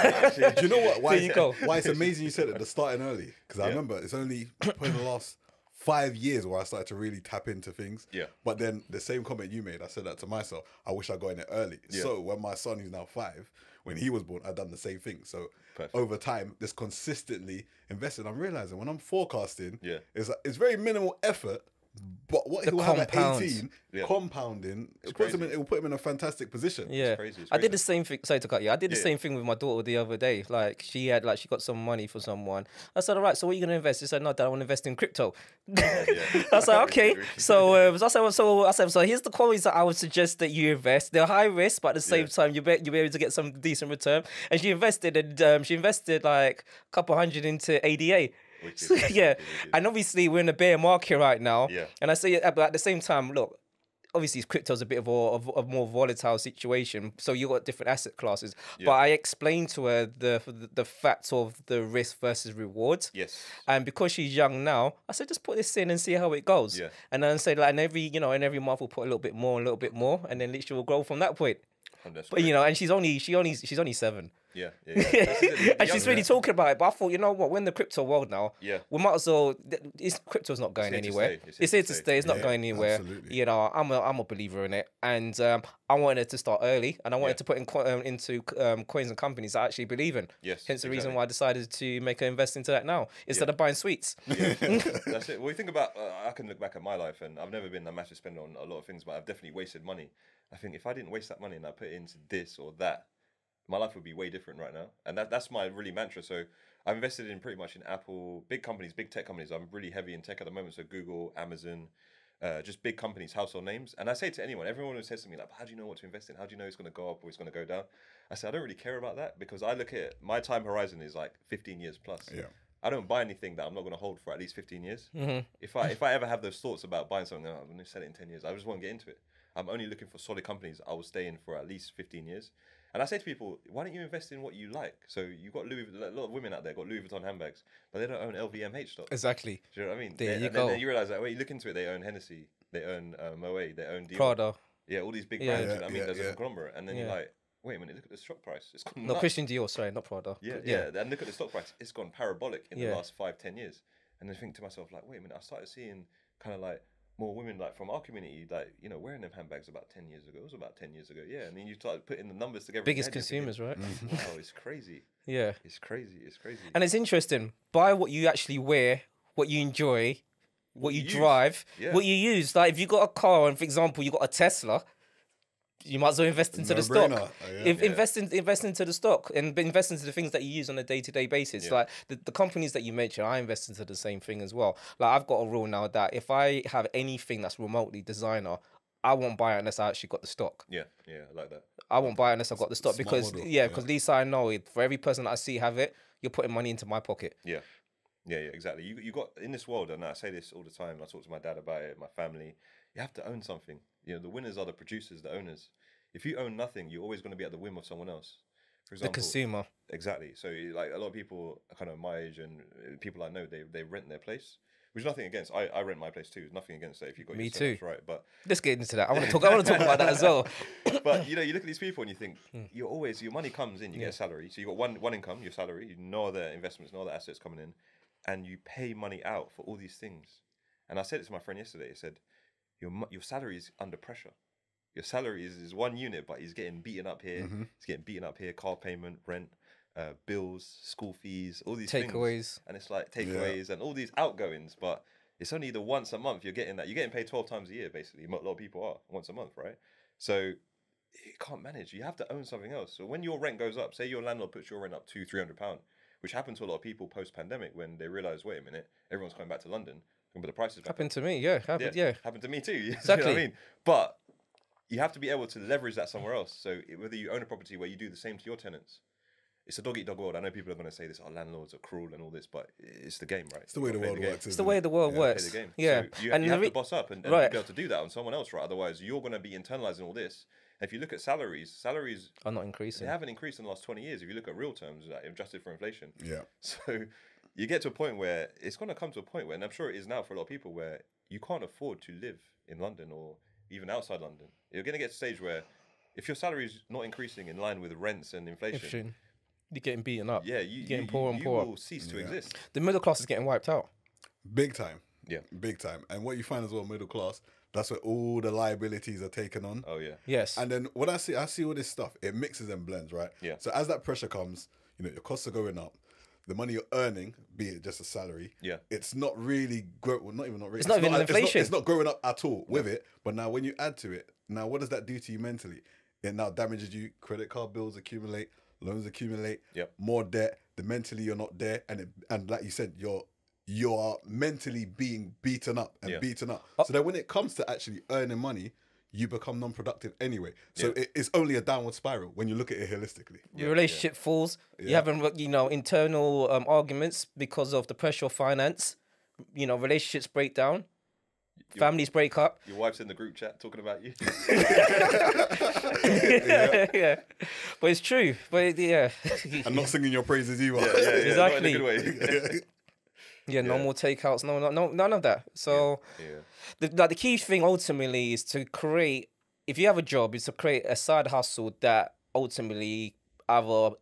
you know what? Why it's amazing you said it, the starting early? Because I remember it's only probably the last 5 years where I started to really tap into things. Yeah. But then the same comment you made, I said that to myself. I wish I got in it early. Yeah. So when my son, who's now 5, when he was born, I'd done the same thing. So Perfect. Over time, just consistently investing. I'm realizing when I'm forecasting, Yeah. it's very minimal effort. But what he'll have at 18, compounding, it will put him in a fantastic position. Yeah, it's crazy. I did the same thing. Sorry to cut you. I did the same thing with my daughter the other day. Like she got some money for someone. I said, all right, so what are you gonna invest? She said, no, Dad, I want to invest in crypto. I was like, okay. So I said, so here's the qualities that I would suggest that you invest. They're high risk, but at the same time, you'll be able to get some decent return. And she invested, like a couple hundred into ADA. And obviously we're in a bear market right now. Yeah. And I say, but at the same time, look, obviously crypto's a bit of a more volatile situation, so you got different asset classes. Yeah. But I explained to her the facts of the risk versus rewards. Yes. And because she's young now, I said just put this in and see how it goes. Yeah. And then say like, and every month we'll put a little bit more, and then literally we'll grow from that point. But and she's only 7. Yeah. And she's really talking about it. But I thought, you know what? We're in the crypto world now. Yeah. We might as well. Crypto's not going anywhere. It's here to stay. It's not going anywhere. Absolutely. I'm a believer in it, and I wanted to start early, and I wanted to put into coins and companies I actually believe in. Yes. Hence the reason why I decided to make an invest into that now instead of buying sweets. Yeah. That's it. Well, you think about. I can look back at my life, and I've never been a massive spender on a lot of things, but I've definitely wasted money. I think if I didn't waste that money and I put it into this or that, my life would be way different right now. And that's my really mantra. So I've invested in pretty much in Apple, big companies, big tech companies. I'm really heavy in tech at the moment. So Google, Amazon, just big companies, household names. And I say to everyone who says to me, like, how do you know what to invest in? How do you know it's going to go up or it's going to go down? I say, I don't really care about that because I look at it, my time horizon is like 15 years plus. Yeah. I don't buy anything that I'm not going to hold for at least 15 years. Mm-hmm. If I ever have those thoughts about buying something, I'm going to sell it in 10 years. I just want to get into it. I'm only looking for solid companies I will stay in for at least 15 years. And I say to people, why don't you invest in what you like? So you've got a lot of women out there got Louis Vuitton handbags, but they don't own LVMH stock. Exactly. Do you know what I mean? There you go. Then you realize that when you look into it, they own Hennessy, they own Moet, they own Dior. Prada. Yeah, all these big brands. You know what I mean? There's a conglomerate. And then you're like, wait a minute, look at the stock price. It's gone nuts. Christian Dior, sorry, not Prada. Yeah. And look at the stock price. It's gone parabolic in the last 5-10 years. And I think to myself, like, wait a minute, I started seeing kind of like more women like from our community, like, wearing them handbags about 10 years ago. It was about 10 years ago. Yeah. And then you start putting the numbers together. Biggest consumers, right? Wow, it's crazy. Yeah. It's crazy. And it's interesting. Buy what you actually wear, what you enjoy, what you drive, what you use. Like if you got a car and for example, you got a Tesla, you might as well invest into the stock. Invest into the stock and invest into the things that you use on a day-to-day basis. Like the companies that you mentioned, I invest into the same thing as well. Like I've got a rule now that if I have anything that's remotely designer, I won't buy it unless I actually got the stock. Yeah, I like that. I won't buy it unless I got the stock because because Lisa, I know it, for every person that I see have it, you're putting money into my pocket. Yeah, exactly. You got in this world, and I say this all the time. I talk to my dad about it, my family. You have to own something. The winners are the producers, the owners. If you own nothing, you're always going to be at the whim of someone else. For example, the consumer. Exactly. So like a lot of people, kind of my age and people I know, they rent their place. Which is nothing against. I rent my place too. Nothing against that if you got Me your too. right. But Let's get into that. I want to talk about that as well. But you look at these people and you think your money comes in, you get a salary, so you got one income, your salary, you know the investments, no other assets coming in, and you pay money out for all these things. And I said it to my friend yesterday. I said, your salary is under pressure. Your salary is one unit, but he's getting beaten up here. He's getting beaten up here. Car payment, rent, bills, school fees, all these takeaways, and it's like takeaways and all these outgoings. But it's only the once a month you're getting that. You're getting paid 12 times a year, basically. A lot of people are once a month, right? So you can't manage. You have to own something else. So when your rent goes up, say your landlord puts your rent up £200-300, which happened to a lot of people post-pandemic when they realised, wait a minute, everyone's coming back to London. But the prices happened to me, happened to me too. Exactly. You know what I mean? But you have to be able to leverage that somewhere else. So whether you own a property where you do the same to your tenants, it's a dog-eat-dog world. I know people are going to say this, our landlords are cruel and all this, but it's the game, right? It's the way the world works. It's the way the world works. Play the game. Yeah. So you have to boss up and be able to do that on someone else, right? Otherwise, you're going to be internalizing all this. And if you look at salaries are not increasing. They haven't increased in the last 20 years. If you look at real terms, like adjusted for inflation. Yeah. So you get to a point where it's going to come to a point where, and I'm sure it is now for a lot of people, where you can't afford to live in London or even outside London. You're going to get to a stage where if your salary is not increasing in line with rents and inflation, you're getting beaten up. Yeah, you're getting poorer and poorer. You will cease to exist. The middle class is getting wiped out. Big time. Yeah. Big time. And what you find as well, middle class, that's where all the liabilities are taken on. Oh, yeah. Yes. And then when I see all this stuff, it mixes and blends, right? Yeah. So as that pressure comes, your costs are going up. The money you're earning, be it just a salary, it's not really It's not even inflation. It's not growing up at all with it. But now when you add to it, now what does that do to you mentally? It now damages you. Credit card bills accumulate, loans accumulate, more debt. The mentally you're not there, and like you said, you're mentally being beaten up and beaten up. So that when it comes to actually earning money, you become non-productive anyway. So it's only a downward spiral when you look at it holistically. Your relationship falls. You having internal arguments because of the pressure of finance. Relationships break down. Families break up. Your wife's in the group chat talking about you. Yeah. But it's true. But And not singing your praises either. Exactly. Not in a good way. No more takeouts. No, none of that. So, the key thing ultimately is to create. If you have a job, is to create a side hustle that ultimately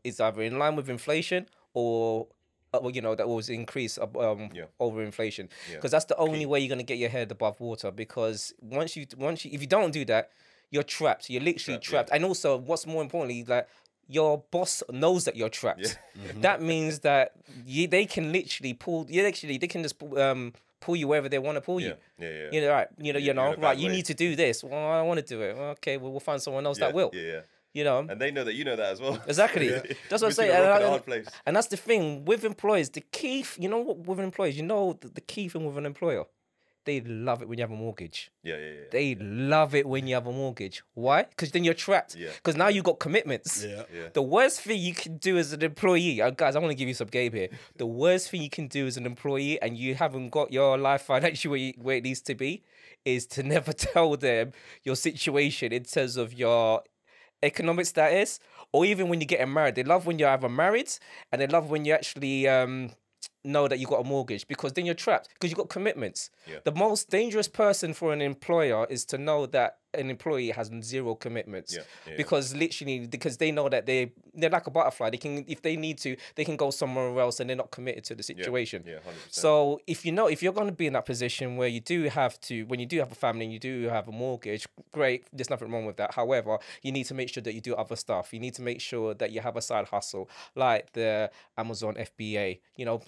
is either in line with inflation or that will increase over inflation, because that's the only way you're going to get your head above water. Because once you if you don't do that, you're trapped. You're literally trapped. And also, what's more importantly, like, your boss knows that you're trapped. That means that they can literally pull. They can just pull you wherever they want to pull you. Right. Right. You need to do this. Well, I don't want to do it. Well, okay. Well, we'll find someone else that will. And they know that you know that as well. Exactly. That's what I'm saying. And that's the thing with employers. The key, with employers, the key thing with an employer, they love it when you have a mortgage. They love it when you have a mortgage. Why? Because then you're trapped. Because now you've got commitments. The worst thing you can do as an employee, guys, I want to give you some game here. The worst thing you can do as an employee, and you haven't got your life financially where it needs to be, is to never tell them your situation in terms of your economic status, or even when you're getting married. They love when you're either married, and they love when you actually know that you got a mortgage, because then you're trapped because you've got commitments. The most dangerous person for an employer is to know that an employee has zero commitments, because they know that they're like a butterfly. They can, if they need to, they can go somewhere else, and they're not committed to the situation. 100%. So if you're going to be in that position where you do have to, when you do have a family and you do have a mortgage, great, there's nothing wrong with that. However, you need to make sure that you do other stuff. You need to make sure that you have a side hustle, like the Amazon FBA.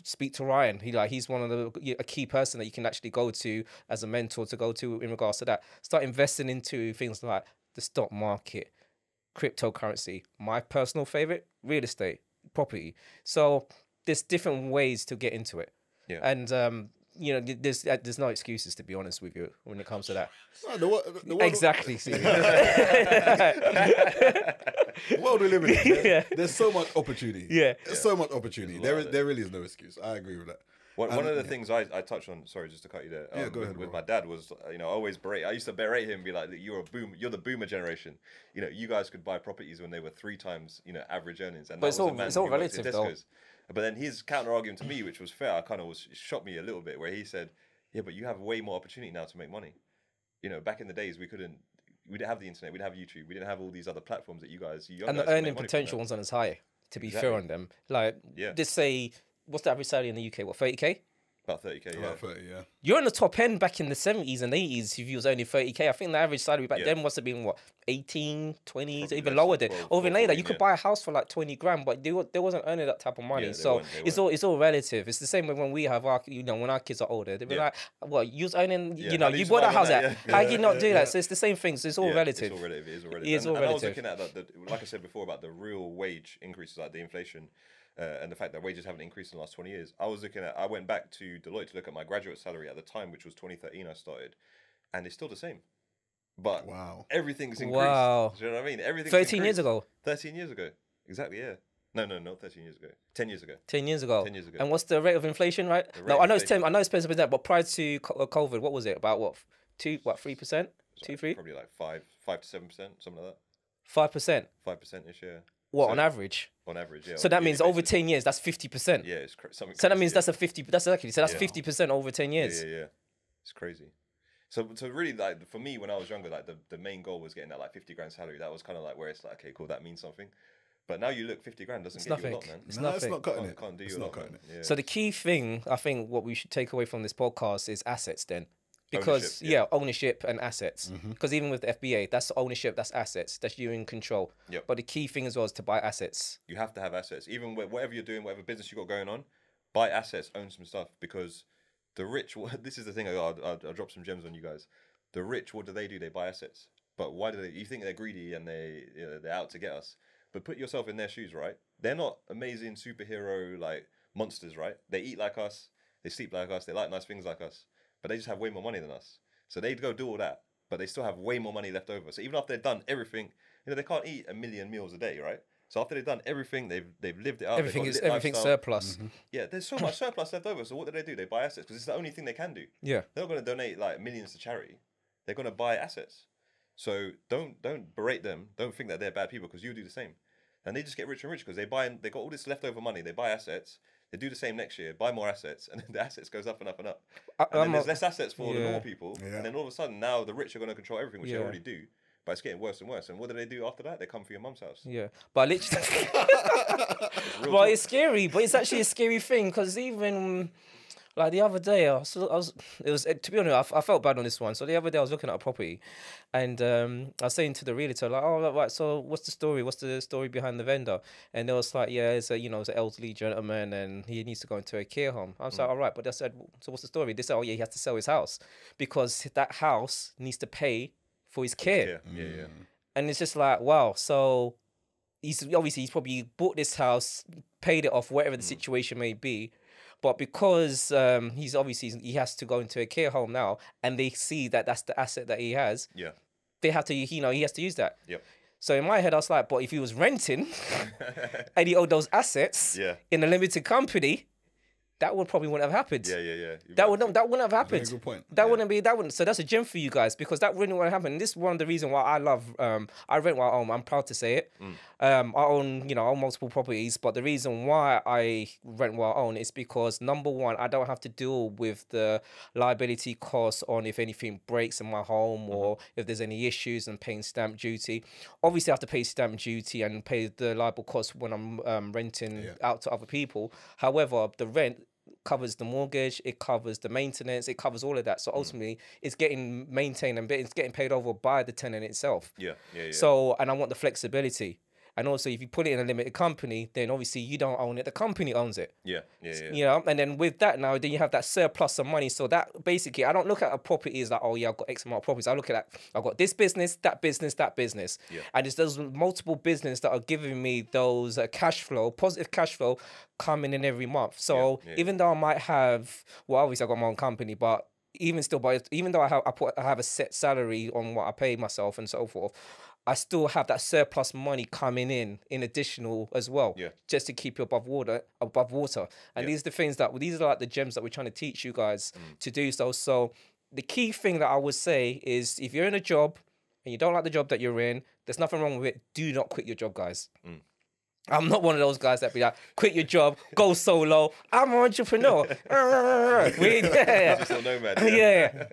Speak to Ryan. He's one of a key person that you can actually go to as a mentor to go to in regards to that. Start investing into things like the stock market, cryptocurrency. My personal favorite, real estate, property. So there's different ways to get into it. And there's no excuses, to be honest with you, when it comes to that. The world, exactly. The world we live in, there's so much opportunity. There's so much opportunity. There really is no excuse. I agree with that. One of the things I touched on, sorry, just to cut you there, go ahead, with my dad was, I always berate. I used to berate him and be like, you're the boomer generation. You guys could buy properties when they were 3 times, average earnings. And but it's all relative, though. But then his counter argument to me, which was fair, it shocked me a little bit, where he said, yeah, but you have way more opportunity now to make money. back in the days we didn't have the internet, we didn't have YouTube, we didn't have all these other platforms that you guys, and the earning potential wasn't as high. To be fair on them, like just say, what's the average salary in the UK? What, 30k? About 30k, About 30, yeah. You're on the top end back in the 70s and 80s if you was only 30k. I think the average salary back then must have been, what, 18, 20s, Probably even less, lower like than. 12, Or even 14, later, you could buy a house for like 20 grand, but they wasn't earning that type of money. Yeah, so they weren't. it's all relative. It's the same when we have our, when our kids are older, they'll be like, well, you was earning, you bought that house at. How can you not do that? So it's the same thing. So it's all relative. It's all relative. It is all relative. It is all relative. And I was looking at, like I said before, about the real wage increases, like the inflation. And the fact that wages haven't increased in the last 20 years. I went back to Deloitte to look at my graduate salary at the time, which was 2013 I started, and it's still the same. But everything's increased. Wow. Do you know what I mean? Everything's 13 years ago. 13 years ago. Exactly, yeah. No, not 13 years ago. 10 years ago. 10 years ago. 10 years ago. And what's the rate of inflation, right? No, I know it's 10. I know it's 10%, but prior to COVID, what was it? About what? 3%? 3? Probably like 5 to 7%, something like that. 5%. 5%ish, yeah. What, on average? On average, yeah. So that means over 10 years, that's 50%. Yeah, it's something. So that means that's a 50. That's exactly. So that's 50% over 10 years. Yeah. It's crazy. So really, like for me, when I was younger, like the main goal was getting that like 50 grand salary. That was kind of like where it's like, okay, cool, that means something. But now you look, 50 grand doesn't get you a lot, man. It's nothing. It's not cutting it. Can't do it's you a not lot, cutting man. Yeah. So the key thing, I think, what we should take away from this podcast is assets then. Because, ownership and assets. Because even with the FBA, that's ownership, that's assets. That's you in control. Yep. But the key thing as well is to buy assets. You have to have assets. Even whatever you're doing, whatever business you got going on, buy assets, own some stuff. Because the rich, this is the thing, I'll drop some gems on you guys. The rich, what do? They buy assets. But why do they? You think they're greedy and they're out to get us. But put yourself in their shoes, right? They're not amazing superhero like monsters, right? They eat like us, they sleep like us, they like nice things like us. But they just have way more money than us. So they'd go do all that, but they still have way more money left over. So even after they've done everything, they can't eat 1 million meals a day, right? So after they've done everything, they've lived it up. Everything's surplus. Yeah, there's so much surplus left over. So what do? They buy assets because it's the only thing they can do. Yeah. They're not going to donate like millions to charity. They're going to buy assets. So don't berate them. Don't think that they're bad people because you do the same. And they just get rich and rich because they got all this leftover money. They buy assets. They do the same next year, buy more assets, and then the assets goes up and up and up. And then there's less assets for the normal people. Yeah. And then all of a sudden, now the rich are going to control everything, which they already do. But it's getting worse and worse. And what do they do after that? They come for your mum's house. Yeah. But literally... Well, it's scary. But it's actually a scary thing because even... Like the other day, to be honest, I felt bad on this one. So the other day I was looking at a property and I was saying to the realtor, like, oh, right, so what's the story? What's the story behind the vendor? And they was like, yeah, it's an elderly gentleman and he needs to go into a care home. I was like, all right, but they said, so what's the story? They said, oh yeah, he has to sell his house because that house needs to pay for his care. Yeah. And it's just like, wow. So he's probably bought this house, paid it off, whatever the situation may be. But because he has to go into a care home now, and they see that that's the asset that he has. Yeah. They have to, he has to use that. Yep. So in my head, I was like, but if he was renting, and he owed those assets in a limited company, that probably wouldn't have happened. Yeah. That wouldn't have happened. Very good point. That wouldn't. So that's a gem for you guys because that wouldn't happen. And this is one of the reasons why I love. I rent while I own. I'm proud to say it. I own multiple properties, but the reason why I rent while I own is because number one, I don't have to deal with the liability costs on if anything breaks in my home or if there's any issues and paying stamp duty. Obviously, I have to pay stamp duty and pay the liable costs when I'm renting out to other people. However, the rent covers the mortgage, it covers the maintenance, it covers all of that. So ultimately, it's getting maintained and it's getting paid over by the tenant itself. Yeah. So, and I want the flexibility. And also, if you put it in a limited company, then obviously you don't own it; the company owns it. Yeah. And then with that now, then you have that surplus of money. So that basically, I don't look at a property as like, oh yeah, I've got X amount of properties. I look at that, I've got this business, that business, that business. Yeah. And it's those multiple business that are giving me those positive cash flow coming in every month. So even though I might have, well, obviously I've got my own company, but even though I have a set salary on what I pay myself and so forth, I still have that surplus money coming in additional as well, just to keep you above water. And these are like the gems that we're trying to teach you guys to do so. So the key thing that I would say is if you're in a job and you don't like the job that you're in, there's nothing wrong with it. Do not quit your job, guys. I'm not one of those guys that be like, quit your job, go solo. I'm an entrepreneur. Digital nomad. Yeah.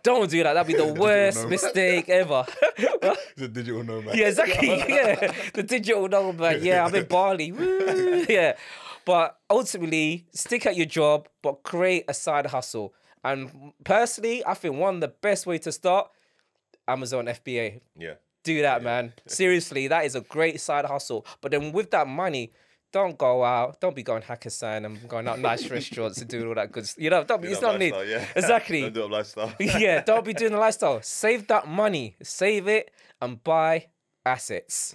Don't do that. That'd be the worst mistake ever. He's a digital nomad. Yeah, exactly. Yeah, the digital nomad. Yeah, I'm in Bali. Woo. Yeah, but ultimately, stick at your job, but create a side hustle. And personally, I think one of the best way to start, Amazon FBA. Yeah. Do that, man. Seriously, that is a great side hustle. But then with that money, don't go out. Don't be going Hakkasan and going out nice restaurants and doing all that good stuff. You know, it's not need. Yeah. Exactly. Don't do a lifestyle. Yeah, don't be doing the lifestyle. Save that money. Save it and buy assets.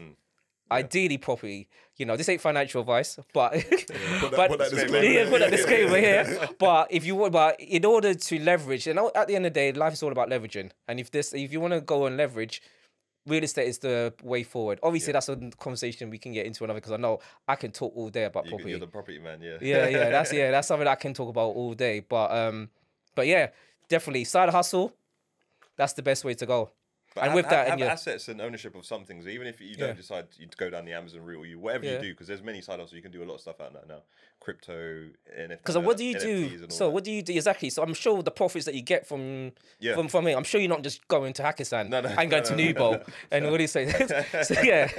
Ideally, property. You know, this ain't financial advice, but Put that disclaimer here. But if you want, but in order to leverage, and at the end of the day, life is all about leveraging. And if you want to go and leverage, real estate is the way forward. Obviously, that's a conversation we can get into another, because I know I can talk all day about property. You're the property man, yeah. That's something that I can talk about all day. But yeah, definitely side hustle. That's the best way to go. But and with that, have assets and ownership of some things. Even if you don't decide to go down the Amazon route, or whatever you do, because there's many side hustles. You can do a lot of stuff out there now. Crypto, NFT. Because what do you do? So what do you do exactly? So I'm sure the profits that you get from it, I'm sure you're not just going to Hakkasan and going to Nubo and what do you say? So yeah.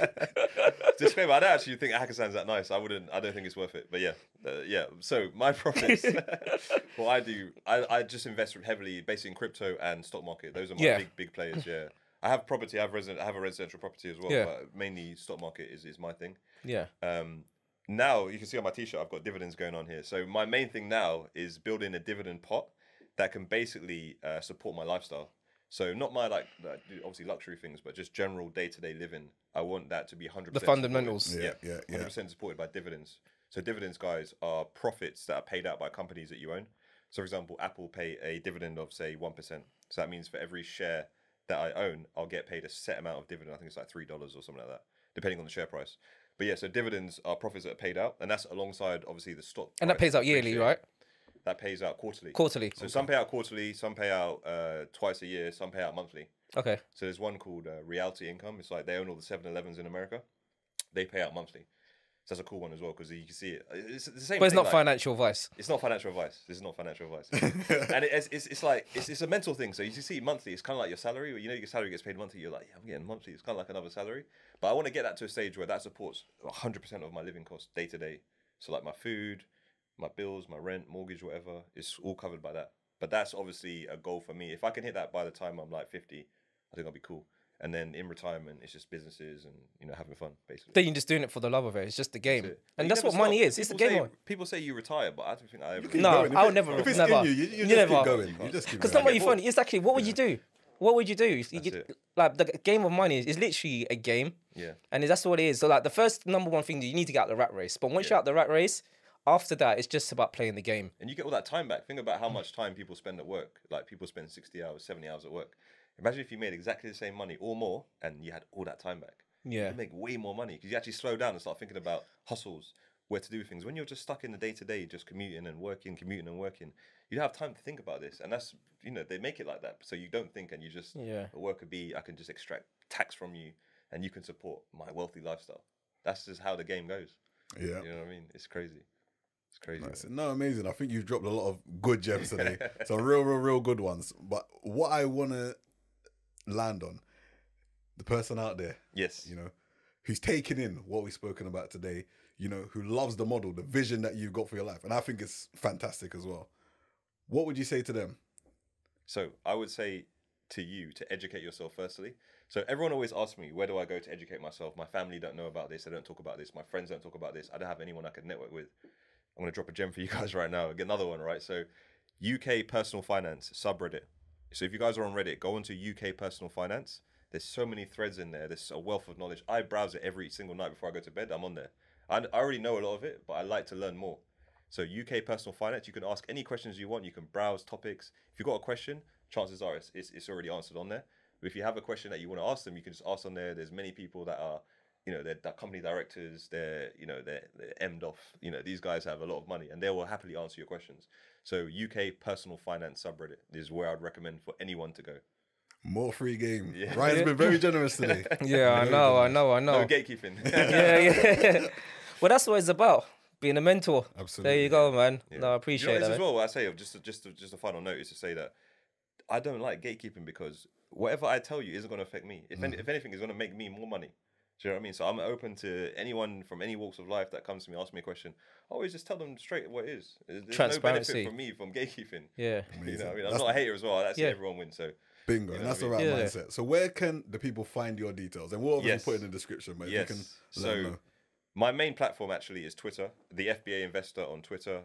Disclaimer: I don't actually think Hakkasan's that nice. I don't think it's worth it. But yeah. So my profits, what I do, I just invest heavily, basically in crypto and stock market. Those are my big players. Yeah. I have property. I have a residential property as well. Yeah. But mainly stock market is my thing. Yeah. Now you can see on my t-shirt I've got dividends going on here. So my main thing now is building a dividend pot that can basically support my lifestyle. So not my obviously luxury things, but just general day-to-day living. I want that to be 100%. The fundamentals. Supported. Yeah. 100% supported by dividends. So dividends, guys, are profits that are paid out by companies that you own. So for example, Apple pay a dividend of say 1%. So that means for every share that I own, I'll get paid a set amount of dividend. I think it's like $3 or something like that, depending on the share price. But yeah, so dividends are profits that are paid out, and that's alongside obviously the stock. And that pays out yearly, right? That pays out quarterly. Quarterly. So some pay out quarterly, some pay out twice a year, some pay out monthly. Okay. So there's one called Realty Income. It's like they own all the 7-Elevens in America. They pay out monthly. So that's a cool one as well, because you can see it. It's the same. But it's thing, not financial advice. It's not financial advice. This is not financial advice. And it's a mental thing. So you see monthly, it's kind of like your salary. You know, your salary gets paid monthly. You're like, yeah, I'm getting monthly. It's kind of like another salary. But I want to get that to a stage where that supports 100% of my living costs day to day. So like my food, my bills, my rent, mortgage, whatever, it's all covered by that. But that's obviously a goal for me. If I can hit that by the time I'm like 50, I think I'll be cool. And then in retirement, it's just businesses and, you know, having fun, basically. Then you're just doing it for the love of it. It's just the game. And that's what money is. It's the game. People say you retire, but I don't think I ever... No, I would never. If it's never. in you just keep going. Because don't be funny. Exactly. What would you do? What would you do? Like, the game of money is literally a game. Yeah. And that's what it is. So, like, the first number one thing, you need to get out the rat race. But once you're out the rat race, after that, it's just about playing the game. And you get all that time back. Think about how much time people spend at work. Like, people spend 60 hours, 70 hours at work. Imagine if you made exactly the same money or more and you had all that time back. Yeah. You'd make way more money because you actually slow down and start thinking about hustles, where to do things. When you're just stuck in the day-to-day, just commuting and working, you don't have time to think about this. And that's, you know, they make it like that. So you don't think, and you just, a worker bee, I can just extract tax from you and you can support my wealthy lifestyle. That's just how the game goes. Yeah. You know what I mean? It's crazy. It's crazy. Nice. No, amazing. I think you've dropped a lot of good gems today. Some real good ones. But what I want to land on, the person out there, yes, you know, who's taking in what we've spoken about today, you know, who loves the model, the vision that you've got for your life, and I think it's fantastic as well. What would you say to them? So I would say to you to educate yourself firstly. So everyone always asks me, where do I go to educate myself? My family don't know about this. They don't talk about this. My friends don't talk about this. I don't have anyone I can network with. I'm going to drop a gem for you guys right now. Get another one, right? So UK personal finance subreddit. So if you guys are on Reddit, go onto UK personal finance. There's so many threads in there. There's a wealth of knowledge. I browse it every single night before I go to bed. I'm on there. I already know a lot of it, but I like to learn more. So UK personal finance, you can ask any questions you want. You can browse topics. If you've got a question, chances are it's already answered on there. But if you have a question that you want to ask them, you can just ask on there. There's many people that are, you know, they're company directors. They're emmed off. You know, these guys have a lot of money and they will happily answer your questions. So UK personal finance subreddit is where I'd recommend for anyone to go. More free game. Yeah. Ryan's been very generous today. Yeah, I know. No gatekeeping. Yeah. Well, that's what it's about. Being a mentor. Absolutely. There you go, man. Yeah. No, I appreciate that. As well, I say, just a final note is to say that I don't like gatekeeping because whatever I tell you isn't going to affect me. If anything, it's going to make me more money. Do you know what I mean? So I'm open to anyone from any walks of life that comes to me, ask me a question. I always just tell them straight what it is. There's no benefit for me from gatekeeping. Yeah. You know what I mean? I'm not a hater as well. That's everyone wins. So bingo. And that's the right mindset. So where can the people find your details? And we'll obviously put in the description, but if you can let them know. My main platform actually is Twitter, the FBA Investor on Twitter,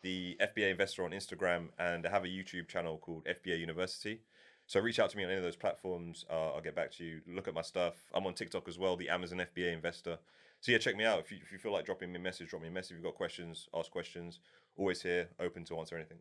the FBA Investor on Instagram, and I have a YouTube channel called FBA University. So reach out to me on any of those platforms. I'll get back to you. Look at my stuff. I'm on TikTok as well, the Amazon FBA Investor. So yeah, check me out. If you feel like dropping me a message, drop me a message. If you've got questions, ask questions. Always here, open to answer anything.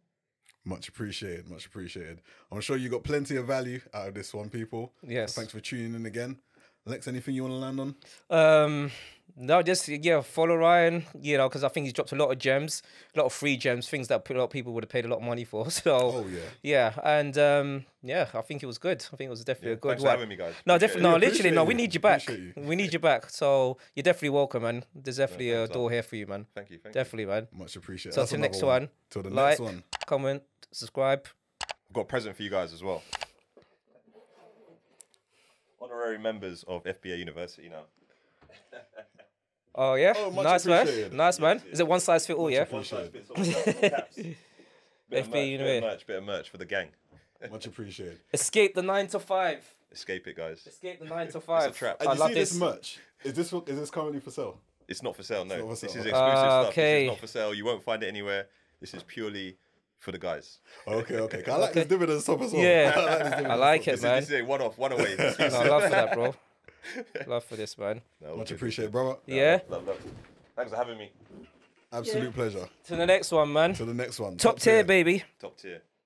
Much appreciated, much appreciated. I'm sure you got plenty of value out of this one, people. Yes. So thanks for tuning in again. Lex, anything you want to land on? No, just follow Ryan. You know, because I think he's dropped a lot of gems, a lot of free gems, things that a lot of people would have paid a lot of money for. So, and I think it was good. I think it was definitely a good thanks one. For having me, guys. No, definitely, no, literally, no. We need you back. We need you back. So you're definitely welcome, man. There's definitely a door here for you, man. Thank you. Definitely, man. Much appreciated. So till next one. Till the next one. Comment, subscribe. I've got a present for you guys as well. Honorary members of FBA University now. Oh yeah, nice man, nice man. Is it one size fit all? One size fits all. Bit of merch for the gang. Much appreciated. Escape the 9 to 5. Escape it, guys. Escape the 9 to 5. It's a trap. And I love this merch. Is this currently for sale? It's not for sale. No, for sale. This is exclusive stuff. This is not for sale. You won't find it anywhere. This is purely for the guys. Okay. I like this dividend stop as well. Yeah, I like it, man. This is a one-off, one away. No, I love for that, bro. Love for this, man. No, much appreciated, brother. Yeah. Love. Thanks for having me. Absolute pleasure. To the next one, man. To the next one. Top tier, baby. Top tier.